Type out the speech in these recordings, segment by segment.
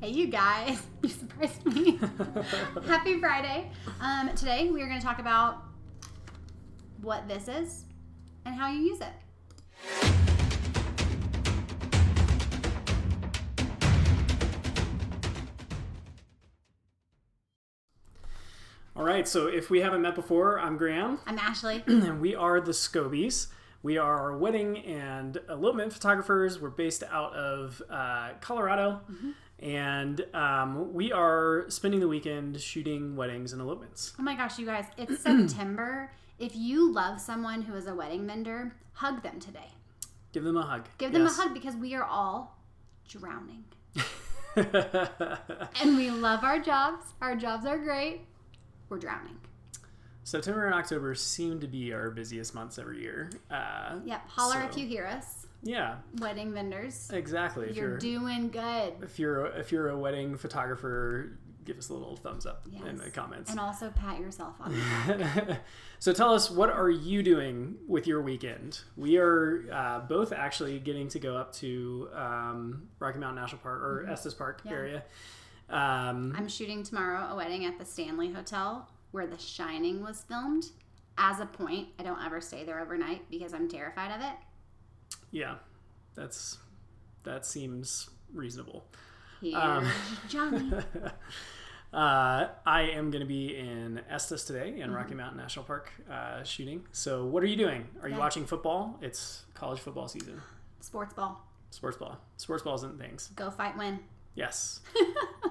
Hey, you guys. You surprised me. Happy Friday. Today we are going to talk about what this is and how you use it. All right, so if we haven't met before, I'm Graham. I'm Ashley. And we are the Scobies. We are wedding and elopement photographers. We're based out of Colorado. Mm-hmm. And we are spending the weekend shooting weddings and elopements. Oh my gosh, you guys, it's September. If you love someone who is a wedding vendor, hug them today. Give them a hug. Give them a hug because we are all drowning. And we love our jobs. Our jobs are great. We're drowning. September and October seem to be our busiest months every year. Yep. Holler if you hear us. Yeah. Wedding vendors. Exactly. If you're doing good. If you're a wedding photographer, give us a little thumbs up in the comments. And also pat yourself on the back. So tell us, what are you doing with your weekend? We are both actually getting to go up to Rocky Mountain National Park or Estes Park area. I'm shooting tomorrow a wedding at the Stanley Hotel where The Shining was filmed. As a point, I don't ever stay there overnight because I'm terrified of it. Yeah, that seems reasonable. Here's Johnny. I am going to be in Estes today in Rocky Mountain National Park shooting. So what are you doing? Are you watching football? It's college football season. Sports ball. Sports balls and things. Go fight, win. Yes.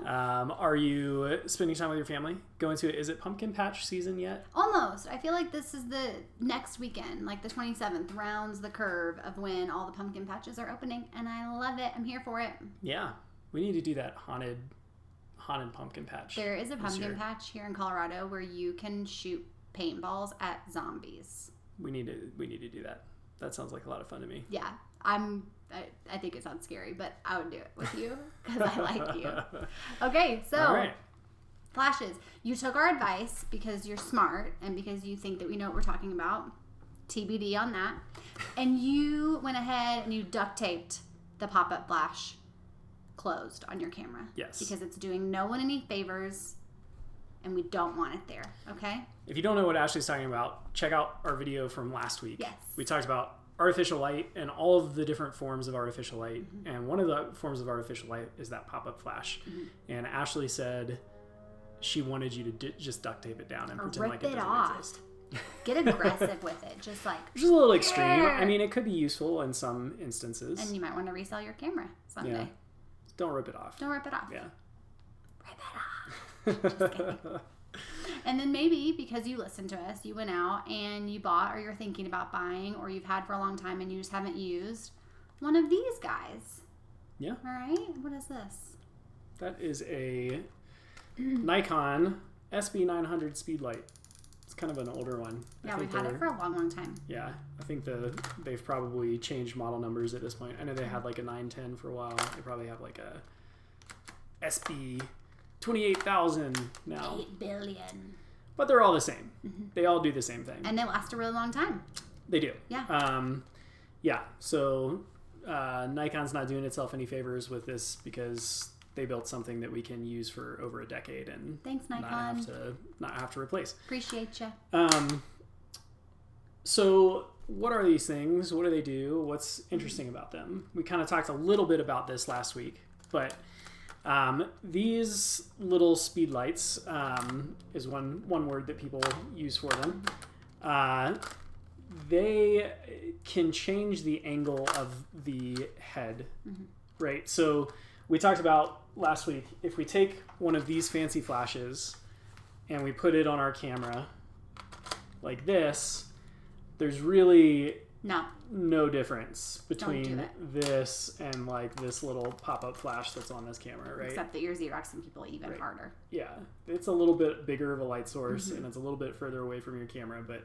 Are you spending time with your family? Is it pumpkin patch season yet? Almost. I feel like this is the next weekend, like the 27th, rounds the curve of when all the pumpkin patches are opening, and I love it. I'm here for it. Yeah. We need to do that haunted pumpkin patch. There is a pumpkin patch here in Colorado where you can shoot paintballs at zombies. We need to do that. That sounds like a lot of fun to me. Yeah. I think it sounds scary, but I would do it with you because I like you. Okay, so flashes. You took our advice because you're smart and because you think that we know what we're talking about. TBD on that. And you went ahead and you duct taped the pop-up flash closed on your camera. Yes. Because it's doing no one any favors and we don't want it there, okay? If you don't know what Ashley's talking about, check out our video from last week. Yes. We talked about artificial light and all of the different forms of artificial light. And one of the forms of artificial light is that pop-up flash. And Ashley said she wanted you to just duct tape it down and pretend like it doesn't exist. Get aggressive with it. Just like... Just a little extreme. I mean, it could be useful in some instances. And you might want to resell your camera someday. Yeah. Don't rip it off. Don't rip it off. Yeah. Rip it off. Just kidding. And then maybe because you listened to us, you went out and you bought or you're thinking about buying or you've had for a long time and you just haven't used one of these guys. Yeah. All right. What is this? That is a Nikon SB900 speed light. It's kind of an older one. Yeah, we've had it for a long, long time. Yeah. I think they've probably changed model numbers at this point. I know they had like a 910 for a while. They probably have like a SB 28,000 now. 8 billion. But they're all the same. They all do the same thing. And they last a really long time. They do. Yeah. So Nikon's not doing itself any favors with this because they built something that we can use for over a decade and thanks, Nikon. not have to replace. Appreciate you. So what are these things? What do they do? What's interesting about them? We kind of talked a little bit about this last week, but these little speed lights is one word that people use for them. They can change the angle of the head, right? So we talked about last week, if we take one of these fancy flashes and we put it on our camera like this, there's really no difference between this and like this little pop-up flash that's on this camera, right? Except that you're Xeroxing people even harder. Yeah, it's a little bit bigger of a light source and it's a little bit further away from your camera, but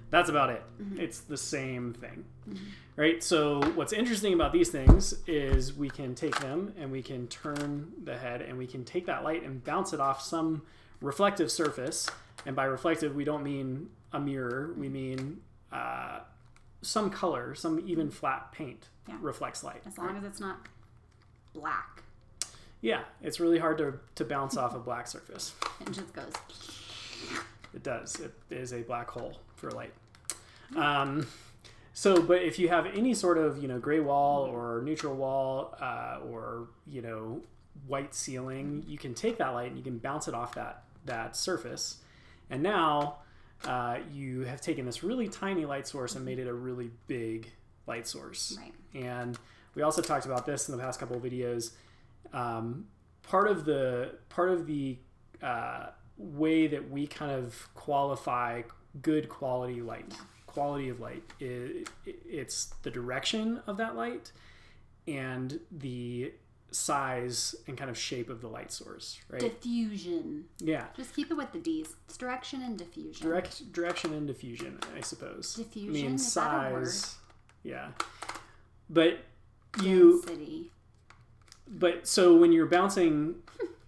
that's about it. It's the same thing, right? So what's interesting about these things is we can take them and we can turn the head and we can take that light and bounce it off some reflective surface. And by reflective, we don't mean a mirror. We mean some color, some even flat paint reflects light. As long as it's not black. Yeah, it's really hard to bounce off a black surface. It just goes. It does. It is a black hole for light. But if you have any sort of, gray wall or neutral wall or, white ceiling, you can take that light and you can bounce it off that surface. And now you have taken this really tiny light source and made it a really big light source. Right. And we also talked about this in the past couple of videos. Part of the way that we kind of qualify good quality light, quality of light, it's the direction of that light and the size and kind of shape of the light source, right? Diffusion. Yeah. Just keep it with the D's. It's direction and diffusion. Direction and diffusion, I suppose. Diffusion? I mean, is size. that a word? Yeah. But Density. But so when you're bouncing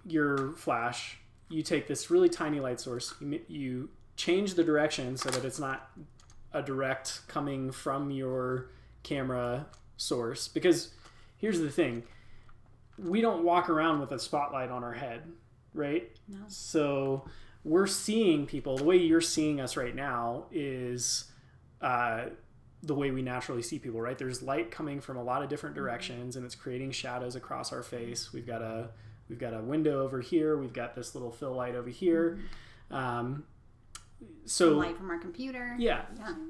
your flash, you take this really tiny light source, you change the direction so that it's not a direct coming from your camera source. Because here's the thing. We don't walk around with a spotlight on our head, right? No. So we're seeing people, the way you're seeing us right now is the way we naturally see people, right? There's light coming from a lot of different directions and it's creating shadows across our face. We've got a window over here. We've got this little fill light over here. So light from our computer. Yeah.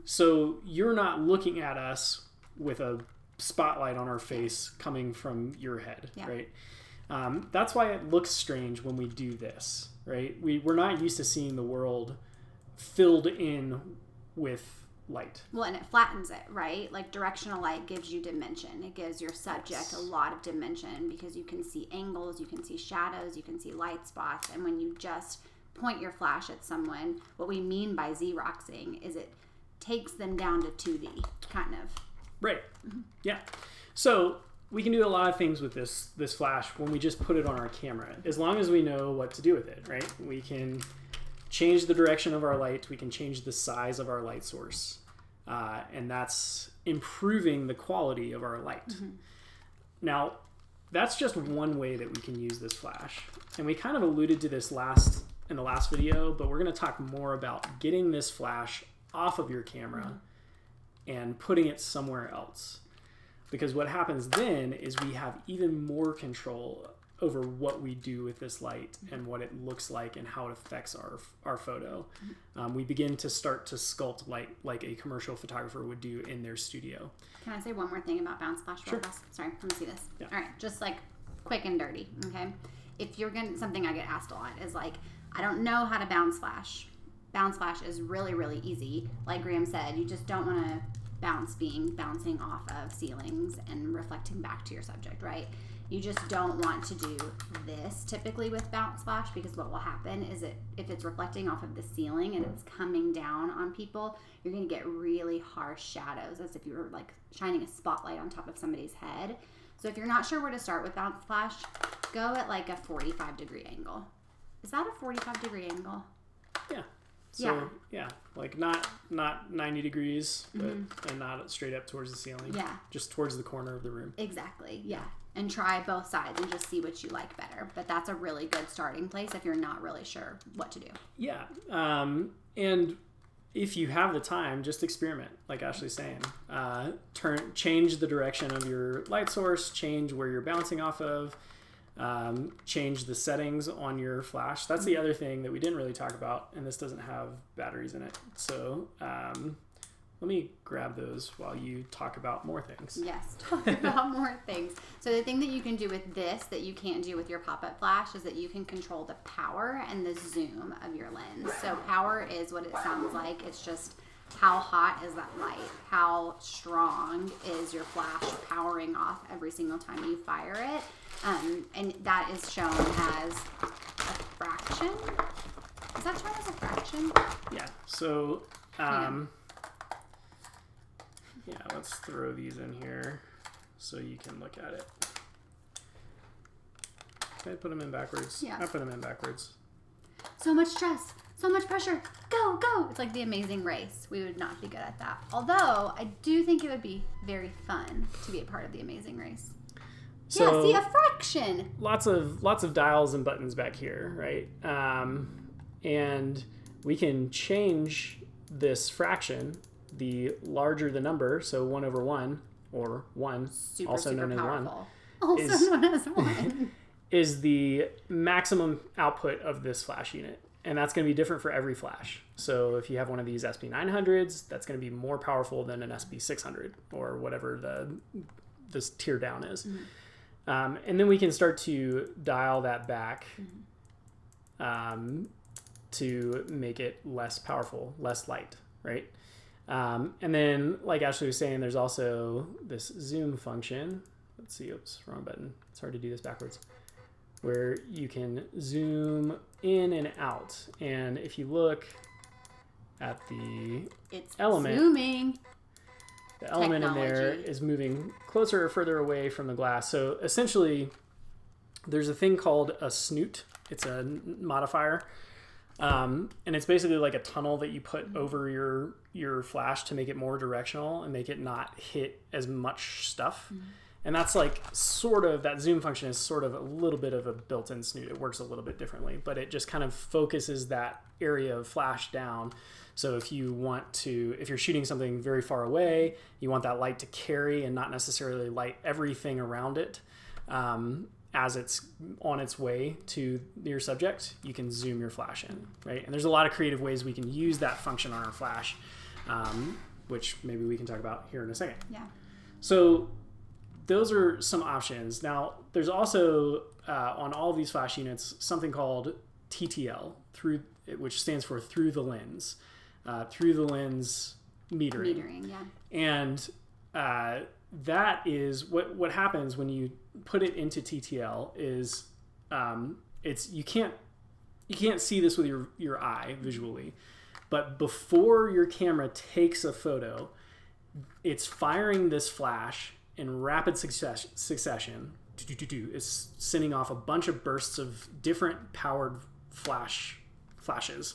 So you're not looking at us with a spotlight on our face coming from your head, right? That's why it looks strange when we do this, right? We're not used to seeing the world filled in with light. Well, and it flattens it, right? Like directional light gives you dimension. It gives your subject a lot of dimension because you can see angles, you can see shadows, you can see light spots. And when you just point your flash at someone, what we mean by Xeroxing is it takes them down to 2D, kind of. Right. Yeah. So we can do a lot of things with this flash when we just put it on our camera, as long as we know what to do with it, right? We can change the direction of our light. We can change the size of our light source. And that's improving the quality of our light. Now, that's just one way that we can use this flash. And we kind of alluded to this in the last video, but we're going to talk more about getting this flash off of your camera and putting it somewhere else. Because what happens then is we have even more control over what we do with this light and what it looks like and how it affects our photo. We begin to start to sculpt light like a commercial photographer would do in their studio. Can I say one more thing about bounce flash? Sure. Sorry, let me see this. Yeah. All right, just like quick and dirty, okay? If you're going to, something I get asked a lot is like, I don't know how to bounce flash. Bounce flash is really, really easy. Like Graham said, you just don't want to bouncing off of ceilings and reflecting back to your subject, right? You just don't want to do this typically with bounce flash, because what will happen is if it's reflecting off of the ceiling and it's coming down on people, you're going to get really harsh shadows as if you were like shining a spotlight on top of somebody's head. So if you're not sure where to start with bounce flash, go at like a 45-degree angle. Is that a 45-degree angle? Yeah. So, yeah, like not 90 degrees, but and not straight up towards the ceiling. Yeah. Just towards the corner of the room. Exactly, yeah. And try both sides and just see what you like better. But that's a really good starting place if you're not really sure what to do. Yeah. And if you have the time, just experiment, like Ashley's saying. Change the direction of your light source, change where you're bouncing off of, change the settings on your flash. That's the other thing that we didn't really talk about, and this doesn't have batteries in it. So let me grab those while you talk about more things. Yes, talk about more things. So the thing that you can do with this that you can't do with your pop-up flash is that you can control the power and the zoom of your lens. So power is what it sounds like. It's just how hot is that light? How strong is your flash powering off every single time you fire it? And that is shown as a fraction. Is that shown as a fraction? Yeah. So, let's throw these in here so you can look at it. Can I put them in backwards? Yeah. I put them in backwards. So much stress. So much pressure. Go, go. It's like The Amazing Race. We would not be good at that. Although, I do think it would be very fun to be a part of The Amazing Race. So, see, a fraction. Lots of dials and buttons back here, right? And we can change this fraction. The larger the number, so 1 over 1, or 1, also known as 1, also known as 1, is the maximum output of this flash unit. And that's going to be different for every flash. So if you have one of these SP900s, that's going to be more powerful than an SP600 or whatever this tier down is. Mm-hmm. And then we can start to dial that back to make it less powerful, less light, right? And then, like Ashley was saying, there's also this zoom function. Let's see, oops, wrong button. It's hard to do this backwards. Where you can zoom in and out. And if you look at the element, zooming. The element in there is moving closer or further away from the glass. So essentially, there's a thing called a snoot. It's a modifier. And it's basically like a tunnel that you put over your flash to make it more directional and make it not hit as much stuff. Mm-hmm. And that's like that zoom function is sort of a little bit of a built-in snoot. It works a little bit differently, but it just kind of focuses that area of flash down. So if you're shooting something very far away, you want that light to carry and not necessarily light everything around it. As it's on its way to your subject, you can zoom your flash in, right? And there's a lot of creative ways we can use that function on our flash, which maybe we can talk about here in a second. Yeah. So those are some options. Now, there's also, on all of these flash units, something called TTL, which stands for through the lens metering. Metering, yeah. And that is what happens when you put it into TTL is you can't see this with your eye visually, but before your camera takes a photo, it's firing this flash in rapid succession. It's sending off a bunch of bursts of different powered flashes. Flashes.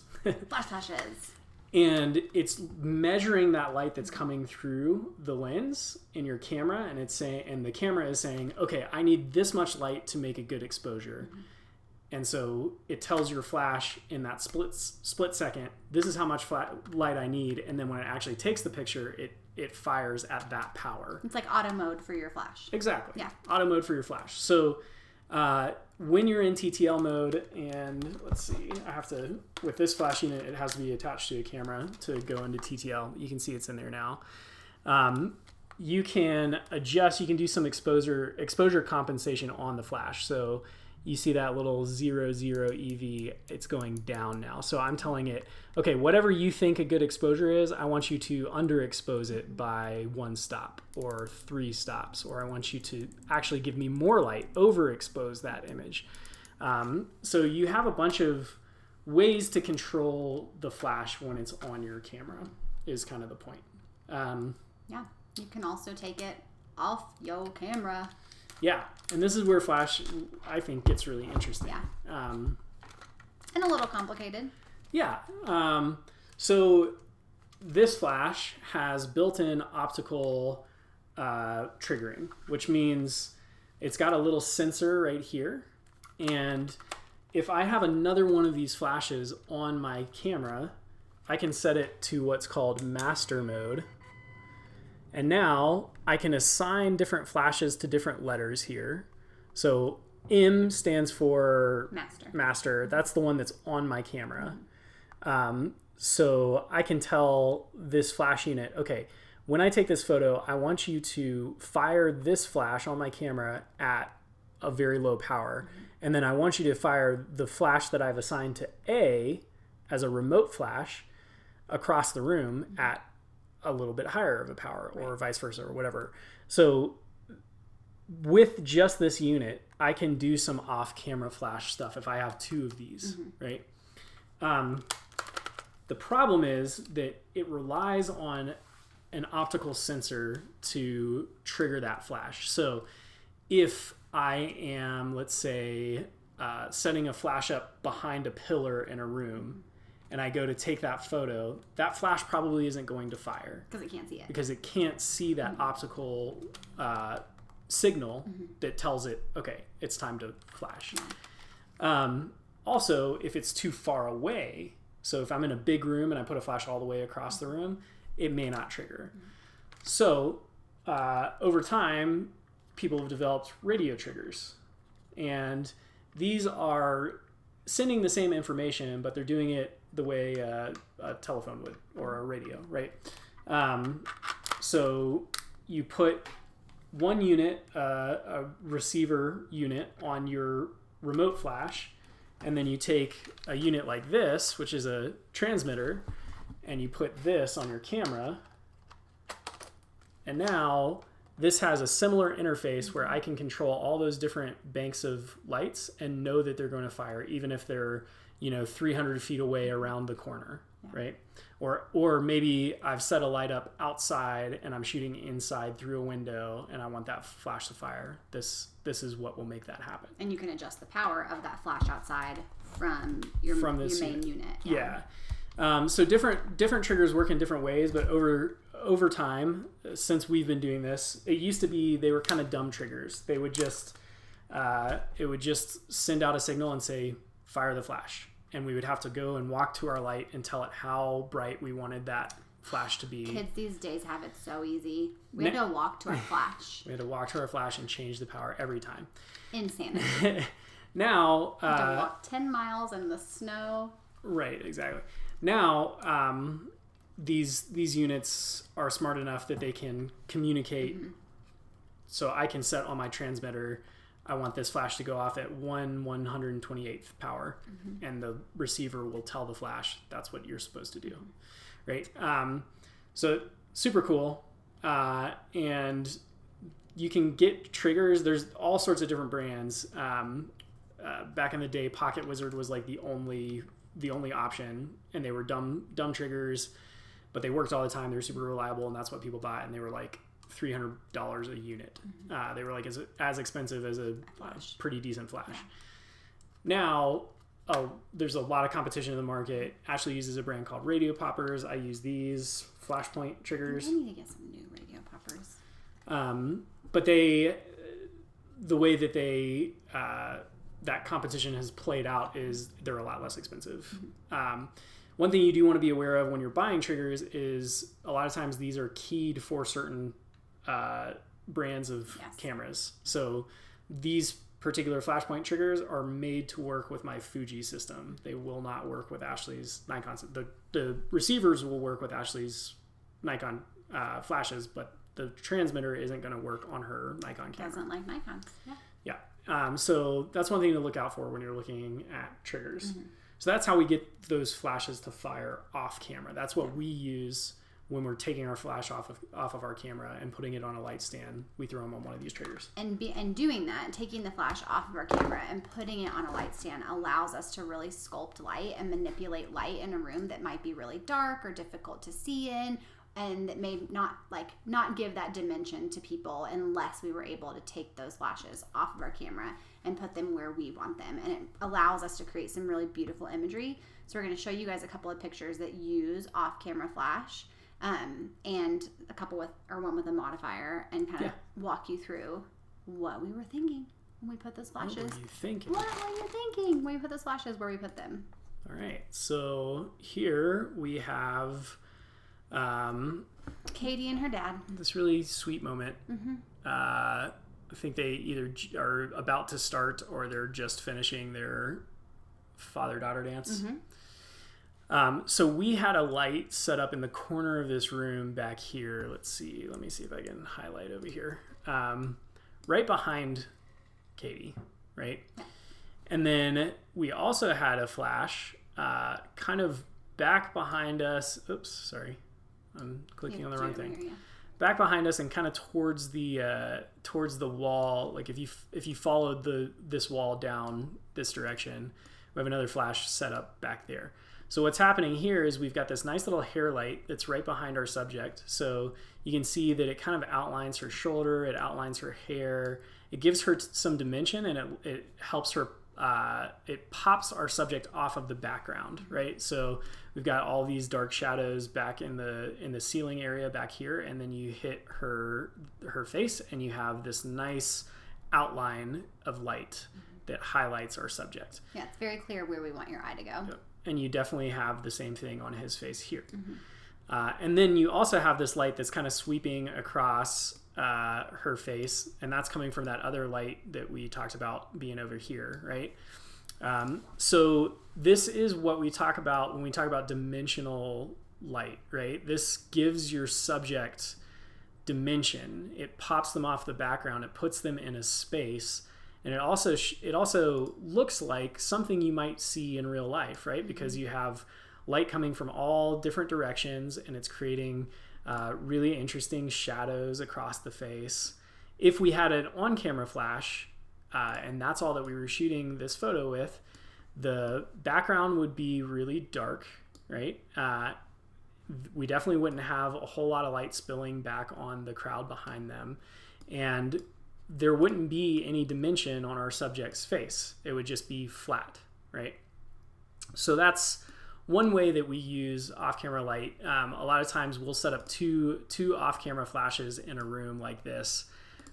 And it's measuring that light that's coming through the lens in your camera, and the camera is saying, okay, I need this much light to make a good exposure. Mm-hmm. And so it tells your flash in that split second, this is how much light I need. And then when it actually takes the picture, it fires at that power. It's like auto mode for your flash. Exactly. Yeah. Auto mode for your flash. So when you're in TTL mode, and let's see, with this flash unit, it has to be attached to a camera to go into TTL. You can see it's in there now. You can adjust, you can do some exposure compensation on the flash. So you see that little 0, 0 EV, it's going down now. So I'm telling it, okay, whatever you think a good exposure is, I want you to underexpose it by 1 stop or 3 stops, or I want you to actually give me more light, overexpose that image. So you have a bunch of ways to control the flash when it's on your camera is kind of the point. Yeah, you can also take it off your camera. Yeah, and this is where flash, I think, gets really interesting. Yeah. And a little complicated. Yeah. So this flash has built-in optical triggering, which means it's got a little sensor right here. And if I have another one of these flashes on my camera, I can set it to what's called master mode. And now I can assign different flashes to different letters here. So M stands for master. That's the one that's on my camera. So I can tell this flash unit, okay, when I take this photo, I want you to fire this flash on my camera at a very low power. And then I want you to fire the flash that I've assigned to A as a remote flash across the room at a little bit higher of a power, or vice versa, or whatever. So with just this unit, I can do some off-camera flash stuff if I have 2 of these, right? The problem is that it relies on an optical sensor to trigger that flash. So if I am, let's say, setting a flash up behind a pillar in a room, and I go to take that photo, that flash probably isn't going to fire. Because it can't see it. Because it can't see that optical signal that tells it, okay, it's time to flash. Also, if it's too far away, so if I'm in a big room and I put a flash all the way across the room, it may not trigger. So over time, people have developed radio triggers. And these are sending the same information, but they're doing it the way a telephone would, or a radio, right? So you put one unit, a receiver unit, on your remote flash, and then you take a unit like this, which is a transmitter, and you put this on your camera, and now this has a similar interface where I can control all those different banks of lights and know that they're going to fire, even if they're 300 feet away around the corner, right? Or maybe I've set a light up outside and I'm shooting inside through a window and I want that flash to fire. This is what will make that happen. And you can adjust the power of that flash outside from your main unit. Yeah. So different triggers work in different ways, but over time, since we've been doing this, it used to be they were kind of dumb triggers. They would just send out a signal and say, fire the flash. And we would have to go and walk to our light and tell it how bright we wanted that flash to be. Kids these days have it so easy. We had to walk to our flash. We had to walk to our flash and change the power every time. Insanity. Now... you had to walk 10 miles in the snow. Right, exactly. Now, these units are smart enough that they can communicate. So I can set on my transmitter, I want this flash to go off at 1/128th power, and the receiver will tell the flash that's what you're supposed to do, right? So super cool, and you can get triggers. There's all sorts of different brands. Back in the day, Pocket Wizard was like the only option, and they were dumb triggers, but they worked all the time. They were super reliable, and that's what people bought, and they were like $300 a unit. They were like as expensive as a pretty decent flash. Now, there's a lot of competition in the market. Ashley uses a brand called Radio Poppers. I use these flashpoint triggers. I need to get some new Radio Poppers. But the way that that competition has played out is they're a lot less expensive. One thing you do want to be aware of when you're buying triggers is a lot of times these are keyed for certain brands of cameras. So these particular flashpoint triggers are made to work with my Fuji system. They will not work with Ashley's Nikon. The receivers will work with Ashley's Nikon flashes, but the transmitter isn't going to work on her Nikon camera. Doesn't like Nikon. Yeah. So that's one thing to look out for when you're looking at triggers. So that's how we get those flashes to fire off camera. That's what we use when we're taking our flash off of our camera and putting it on a light stand. We throw them on one of these triggers. And doing that, taking the flash off of our camera and putting it on a light stand allows us to really sculpt light and manipulate light in a room that might be really dark or difficult to see in, and that may not give that dimension to people unless we were able to take those flashes off of our camera and put them where we want them. And it allows us to create some really beautiful imagery. So we're going to show you guys a couple of pictures that use off-camera flash, and one with a modifier, and kind of walk you through what we were thinking when we put those flashes. What were you thinking? What were you thinking when we put those flashes where we put them? All right. So here we have Katie and her dad. This really sweet moment. I think they either are about to start or they're just finishing their father-daughter dance. So we had a light set up in the corner of this room back here. Let me see if I can highlight over here. Right behind Katie, right? And then we also had a flash kind of back behind us. Oops, sorry. I'm clicking on the wrong thing. Here, back behind us and kind of towards the wall. Like if you followed this wall down this direction, we have another flash set up back there. So what's happening here is we've got this nice little hair light that's right behind our subject. So you can see that it kind of outlines her shoulder, it outlines her hair, it gives her some dimension, and it helps her it pops our subject off of the background, right? So we've got all these dark shadows back in the ceiling area back here, and then you hit her face, and you have this nice outline of light that highlights our subject. Yeah, it's very clear where we want your eye to go. Yep. And you definitely have the same thing on his face here. And then you also have this light that's kind of sweeping across her face, and that's coming from that other light that we talked about being over here, right? So this is what we talk about when we talk about dimensional light, right? This gives your subject dimension. It pops them off the background. It puts them in a space, and it also looks like something you might see in real life, right? Because you have light coming from all different directions, and it's creating really interesting shadows across the face. If we had an on-camera flash, and that's all that we were shooting this photo with, the background would be really dark, right? We definitely wouldn't have a whole lot of light spilling back on the crowd behind them, and there wouldn't be any dimension on our subject's face. It would just be flat, right? So that's one way that we use off-camera light. A lot of times we'll set up two off-camera flashes in a room like this,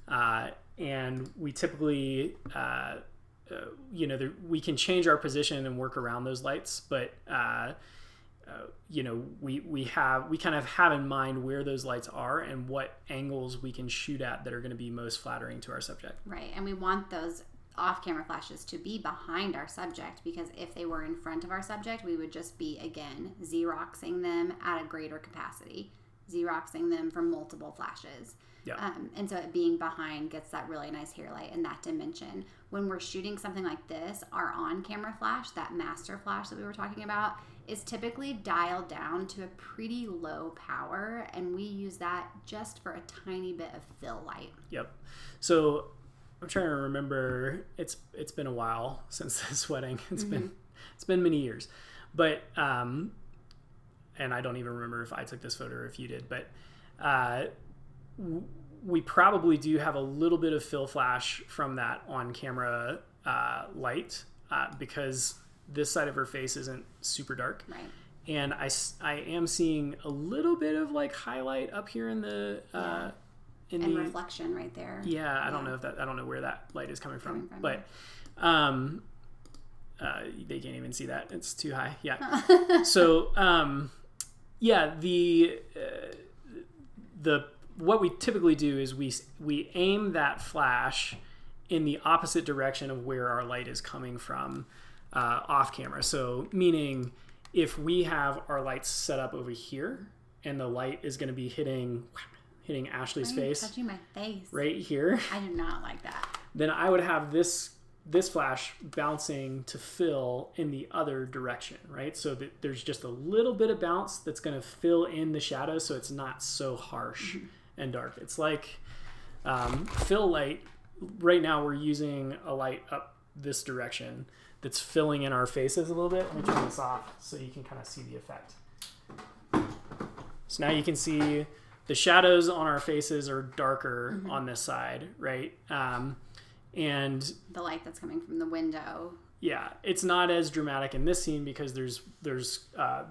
and we typically, we can change our position and work around those lights, but we kind of have in mind where those lights are and what angles we can shoot at that are going to be most flattering to our subject. Right, and we want those off-camera flashes to be behind our subject, because if they were in front of our subject, we would just be, again, Xeroxing them at a greater capacity, Xeroxing them from multiple flashes. Yeah. And so it being behind gets that really nice hair light and that dimension. When we're shooting something like this, our on-camera flash, that master flash that we were talking about, is typically dialed down to a pretty low power, and we use that just for a tiny bit of fill light. Yep. So I'm trying to remember. It's been a while since this wedding. It's been many years, but and I don't even remember if I took this photo or if you did. But we probably do have a little bit of fill flash from that on-camera light because this side of her face isn't super dark, right? And I am seeing a little bit of like highlight up here in the. And reflection right there. Yeah, I don't know where that light is coming from, but they can't even see that. It's too high. Yeah. So the what we typically do is we aim that flash in the opposite direction of where our light is coming from off camera. So meaning if we have our lights set up over here and the light is going to be hitting Ashley's face. Touching my face. Right here. I do not like that. Then I would have this flash bouncing to fill in the other direction, right? So that there's just a little bit of bounce that's going to fill in the shadow so it's not so harsh and dark. It's like fill light. Right now we're using a light up this direction that's filling in our faces a little bit. Let me turn this off so you can kind of see the effect. So now you can see the shadows on our faces are darker on this side, right? And the light that's coming from the window. Yeah, it's not as dramatic in this scene because there's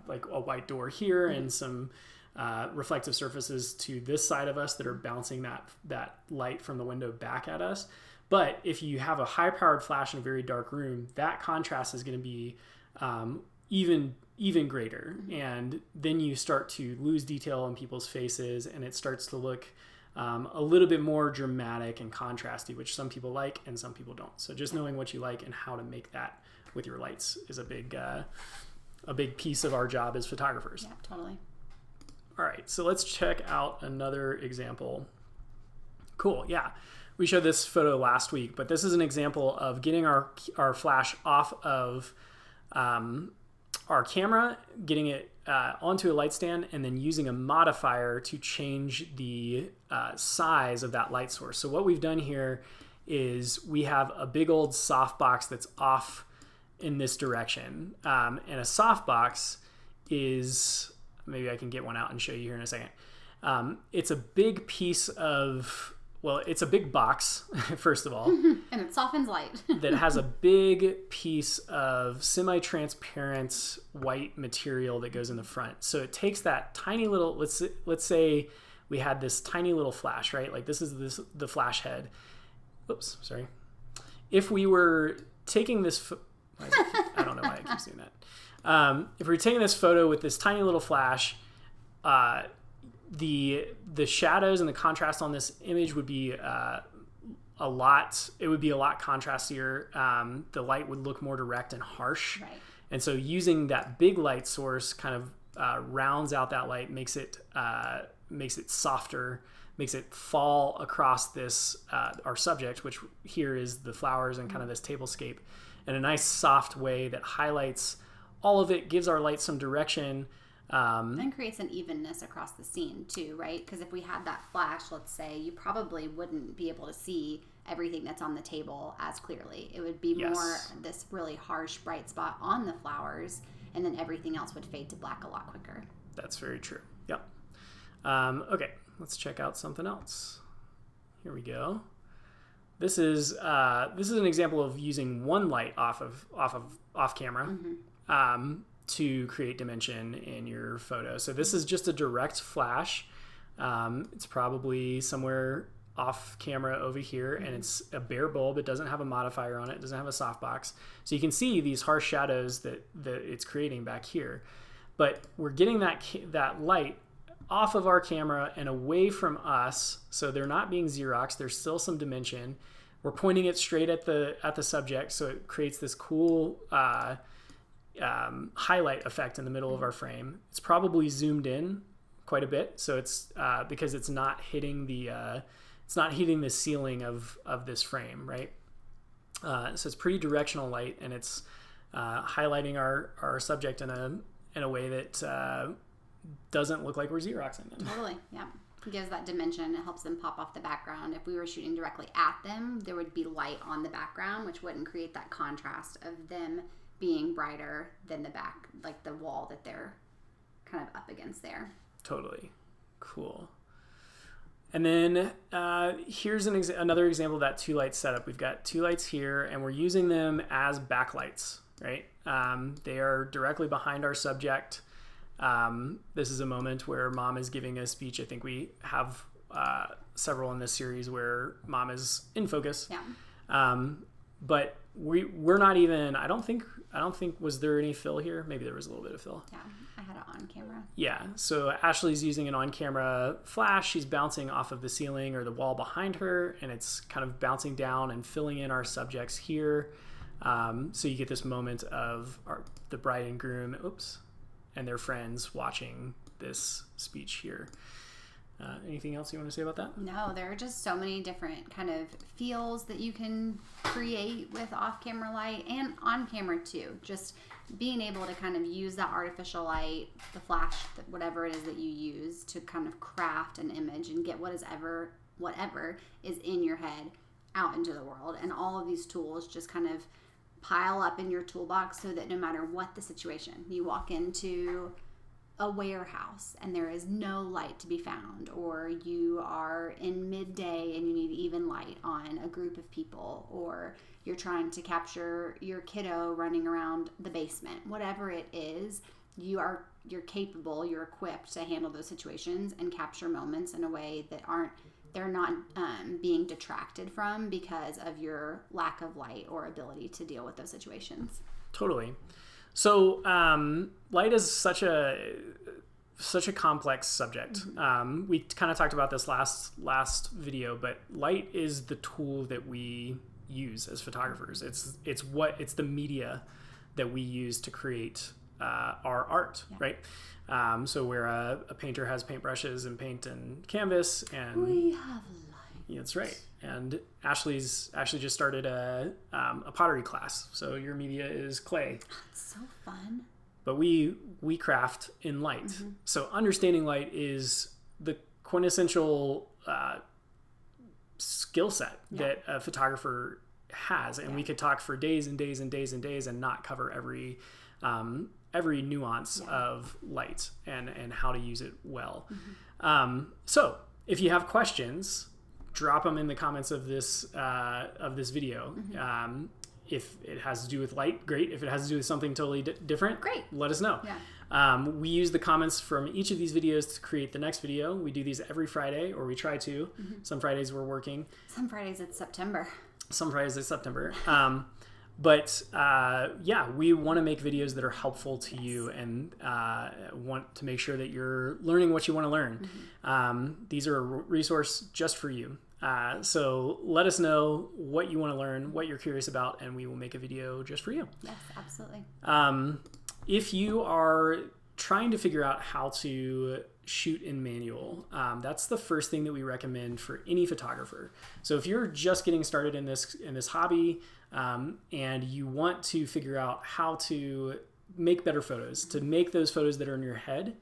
like a white door here and some reflective surfaces to this side of us that are bouncing that light from the window back at us. But if you have a high-powered flash in a very dark room, that contrast is going to be even greater, and then you start to lose detail on people's faces, and it starts to look a little bit more dramatic and contrasty, which some people like and some people don't. So just knowing what you like and how to make that with your lights is a big piece of our job as photographers. Yeah, totally. All right, so let's check out another example. Cool, yeah. We showed this photo last week, but this is an example of getting our flash off of our camera, getting it onto a light stand, and then using a modifier to change the size of that light source. So what we've done here is we have a big old softbox that's off in this direction. And a softbox is, maybe I can get one out and show you here in a second. It's a big piece of well, it's a big box, first of all. And it softens light. That has a big piece of semi-transparent white material that goes in the front. So it takes that tiny little, let's say we had this tiny little flash, right? Like this is the flash head. Oops, sorry. If we were taking this, I don't know why I keep saying that. If we were taking this photo with this tiny little flash, the shadows and the contrast on this image would be a lot contrastier. The light would look more direct and harsh. Right. And so using that big light source kind of rounds out that light, makes it softer, makes it fall across this our subject, which here is the flowers and kind of this tablescape, in a nice soft way that highlights all of it, gives our light some direction. And creates an evenness across the scene too, right? Because if we had that flash, let's say, you probably wouldn't be able to see everything that's on the table as clearly. It would be more this really harsh bright spot on the flowers, and then everything else would fade to black a lot quicker. That's very true. Yep. Okay, let's check out something else. Here we go. This is an example of using one light off camera. To create dimension in your photo. So this is just a direct flash. It's probably somewhere off camera over here, and it's a bare bulb. It doesn't have a modifier on it. It doesn't have a softbox. So you can see these harsh shadows that it's creating back here. But we're getting that light off of our camera and away from us, so they're not being Xeroxed. There's still some dimension. We're pointing it straight at the subject, so it creates this cool highlight effect in the middle of our frame. It's probably zoomed in quite a bit, so it's because it's not hitting the ceiling of this frame, right? So it's pretty directional light, and it's highlighting our subject in a way that doesn't look like we're Xeroxing them. Totally, yeah. It gives that dimension. It helps them pop off the background. If we were shooting directly at them, there would be light on the background, which wouldn't create that contrast of them being brighter than the back, like the wall that they're kind of up against there. Totally. Cool. And then here's another example of that two light setup. We've got two lights here, and we're using them as backlights, right? They are directly behind our subject. This is a moment where Mom is giving a speech. I think we have several in this series where Mom is in focus. Yeah. But we're not even, I don't think, was there any fill here? Maybe there was a little bit of fill. Yeah, I had it on camera. Yeah, so Ashley's using an on-camera flash. She's bouncing off of the ceiling or the wall behind her, and it's kind of bouncing down and filling in our subjects here. So you get this moment of the bride and groom, and their friends watching this speech here. Anything else you want to say about that? No, there are just so many different kind of feels that you can create with off-camera light and on-camera too. Just being able to kind of use that artificial light, the flash, whatever it is that you use to kind of craft an image and get whatever is in your head out into the world. And all of these tools just kind of pile up in your toolbox so that no matter what the situation, you walk into a warehouse and there is no light to be found, or you are in midday and you need even light on a group of people, or you're trying to capture your kiddo running around the basement, whatever it is, you're capable, you're equipped to handle those situations and capture moments in a way that they're not being detracted from because of your lack of light or ability to deal with those situations. Totally. So light is such a complex subject. Mm-hmm. We kind of talked about this last video, but light is the tool that we use as photographers. It's the media that we use to create our art, yeah. Right? So where a painter has paintbrushes and paint and canvas, and we have light. Yeah, that's right. And Ashley just started a pottery class. So your media is clay. It's so fun. But we craft in light. Mm-hmm. So understanding light is the quintessential skill set that a photographer has, and we could talk for days and days and days and days and not cover every nuance of light and how to use it well. Mm-hmm. So if you have questions, drop them in the comments of this video. If it has to do with light, great. If it has to do with something totally different, great. Let us know. Yeah. We use the comments from each of these videos to create the next video. We do these every Friday, or we try to. Some Fridays we're working. Some Fridays it's September. But we want to make videos that are helpful to you and want to make sure that you're learning what you want to learn. These are a resource just for you. So let us know what you want to learn, what you're curious about, and we will make a video just for you. Yes, absolutely. If you are trying to figure out how to shoot in manual, that's the first thing that we recommend for any photographer. So if you're just getting started in this hobby, and you want to figure out how to make better photos, to make those photos that are in your head,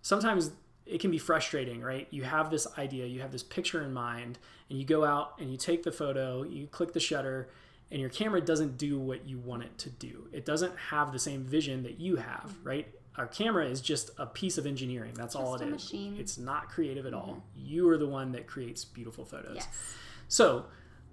sometimes it can be frustrating, right? You have this idea, you have this picture in mind, and you go out and you take the photo, you click the shutter, and your camera doesn't do what you want it to do. It doesn't have the same vision that you have, right? Our camera is just a piece of engineering. That's all it is. Machine. It's not creative at all. You are the one that creates beautiful photos. Yes. So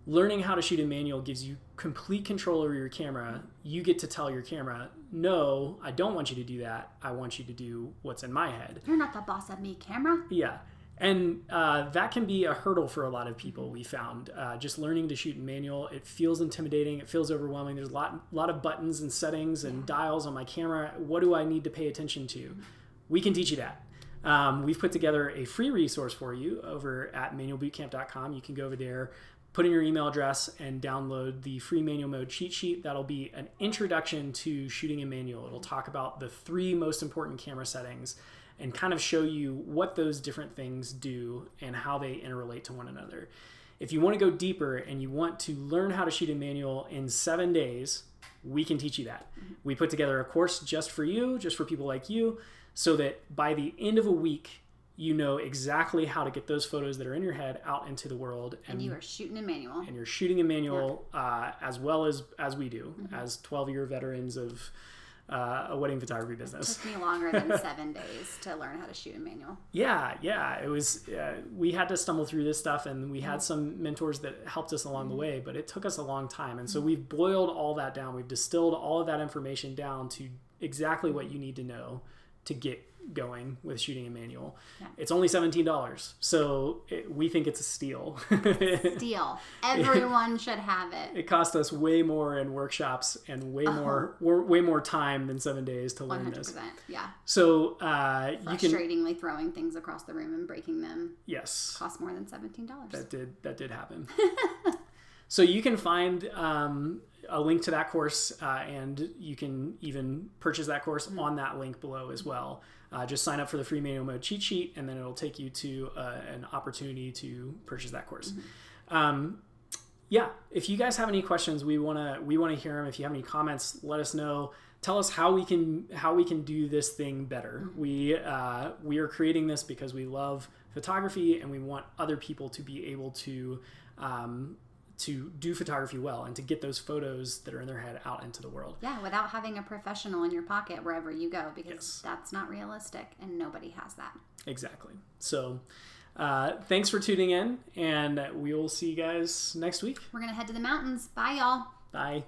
learning how to shoot in manual gives you complete control over your camera. You get to tell your camera, no, I don't want you to do that. I want you to do what's in my head. You're not the boss of me, camera. Yeah. And that can be a hurdle for a lot of people, we found. Just learning to shoot in manual, it feels intimidating. It feels overwhelming. There's a lot of buttons and settings and dials on my camera. What do I need to pay attention to? We can teach you that. We've put together a free resource for you over at manualbootcamp.com. You can go over there, put in your email address, and download the free manual mode cheat sheet. That'll be an introduction to shooting in manual. It'll talk about the 3 most important camera settings and kind of show you what those different things do and how they interrelate to one another. If you want to go deeper and you want to learn how to shoot in manual in 7 days, we can teach you that. We put together a course just for you, just for people like you, so that by the end of a week, you know exactly how to get those photos that are in your head out into the world. And you are shooting in manual. And you're shooting in manual as well as we do, as 12-year veterans of a wedding photography business. It took me longer than 7 days to learn how to shoot in manual. Yeah. It was, we had to stumble through this stuff, and we had some mentors that helped us along the way, but it took us a long time. And so we've boiled all that down. We've distilled all of that information down to exactly what you need to know to get going with shooting in manual. It's only $17, so we think it's a steal. Steal. Everyone should have it. It cost us way more in workshops and way more time than 7 days to learn 100%, this. Yeah. So frustratingly throwing things across the room and breaking them. Yes. Cost more than $17. That did happen. So you can find a link to that course, and you can even purchase that course on that link below as well. Just sign up for the free manual mode cheat sheet, and then it'll take you to an opportunity to purchase that course. If you guys have any questions, we wanna hear them. If you have any comments, let us know. Tell us how we can do this thing better. We are creating this because we love photography, and we want other people to be able to do photography well and to get those photos that are in their head out into the world. Yeah, without having a professional in your pocket wherever you go, because that's not realistic and nobody has that. Exactly. So thanks for tuning in, and we will see you guys next week. We're going to head to the mountains. Bye, y'all. Bye.